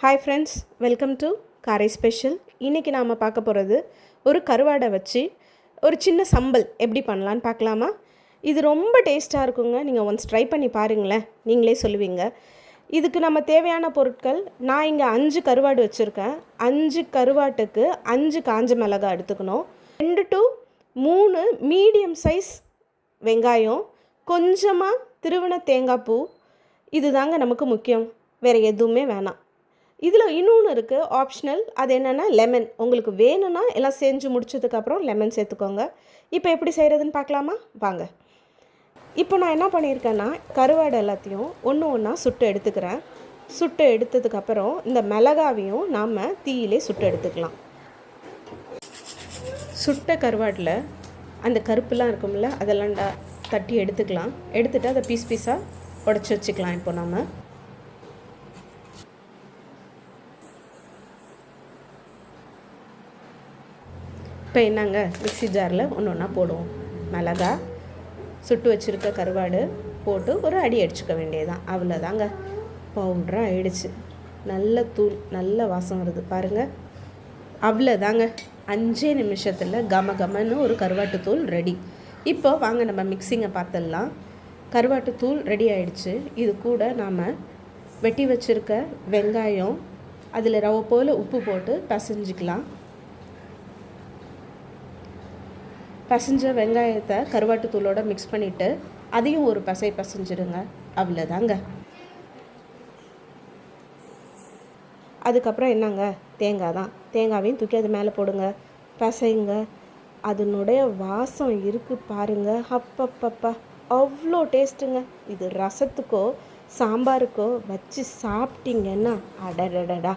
Hi friends, welcome to காரை special. இன்றைக்கி நாம் பார்க்க போகிறது ஒரு கருவாடை வச்சு ஒரு சின்ன சம்பல் எப்படி பண்ணலான்னு பார்க்கலாமா? இது ரொம்ப டேஸ்ட்டாக இருக்குங்க. நீங்கள் ஒன்ஸ் ட்ரை பண்ணி பாருங்களேன், நீங்களே சொல்லுவீங்க. இதுக்கு நம்ம தேவையான பொருட்கள், நான் இங்கே 5 கருவாடு வச்சுருக்கேன். 5 கருவாட்டுக்கு 5 காஞ்ச மிளகாய் எடுத்துக்கணும். 2 to 3 மீடியம் சைஸ் வெங்காயம், கொஞ்சமாக திருவன தேங்காய் பூ. இது தாங்க நமக்கு முக்கியம், வேறு எதுவுமே வேணாம். இதில் இன்னொன்று இருக்குது, ஆப்ஷனல். அது என்னென்னா லெமன். உங்களுக்கு வேணும்னா எல்லாம் செஞ்சு முடிச்சதுக்கப்புறம் லெமன் சேர்த்துக்கோங்க. இப்போ எப்படி செய்கிறதுன்னு பார்க்கலாமா? வாங்க. இப்போ நான் என்ன பண்ணியிருக்கேன்னா, கருவாடு எல்லாத்தையும் ஒன்று ஒன்றா சுட்டு எடுத்துக்கிறேன். சுட்டு எடுத்ததுக்கப்புறம் இந்த மிளகாவையும் நாம் தீயிலே சுட்டு எடுத்துக்கலாம். சுட்ட கருவாட்டில் அந்த கருப்புலாம் இருக்கும்ல, அதெல்லாம் தட்டி எடுத்துக்கலாம். எடுத்துகிட்டு அதை பீஸ் பீஸாக உடச்சி வச்சுக்கலாம். இப்போ நாம் இப்போ என்னங்க, மிக்ஸி ஜாரில் ஒன்று ஒன்றா போடுவோம். மிளகாய், சுட்டு வச்சுருக்க கருவாடு போட்டு ஒரு அடி அடிச்சுக்க வேண்டியதுதான். அவ்வளோதாங்க, பவுட்ராக ஆயிடுச்சு. நல்ல தூள், நல்ல வாசம் வருது பாருங்கள். அவ்வளோதாங்க, 5 நிமிஷத்தில் கம கமன்னு ஒரு கருவாட்டு தூள் ரெடி. இப்போ வாங்க நம்ம மிக்ஸிங்கை பார்த்துடலாம். கருவாட்டு தூள் ரெடி ஆயிடுச்சு. இது கூட நாம் வெட்டி வச்சுருக்க வெங்காயம், அதில் ரவை போல் உப்பு போட்டு பசைஞ்சிக்கலாம். பசைஞ்ச வெங்காயத்தை கருவாட்டு தூளோடு மிக்ஸ் பண்ணிவிட்டு அதையும் ஒரு பசைஞ்சிடுங்க. அவ்வளோதாங்க. அதுக்கப்புறம் என்னங்க, தேங்காய் தான். தேங்காவையும் தூக்கி அது மேலே போடுங்க, பசைங்க. அதனுடைய வாசம் இருக்குது பாருங்கள், அப்பப்பப்பா அவ்வளோ டேஸ்ட்டுங்க. இது ரசத்துக்கோ சாம்பாருக்கோ வச்சு சாப்பிட்டீங்கன்னா அடடடடா.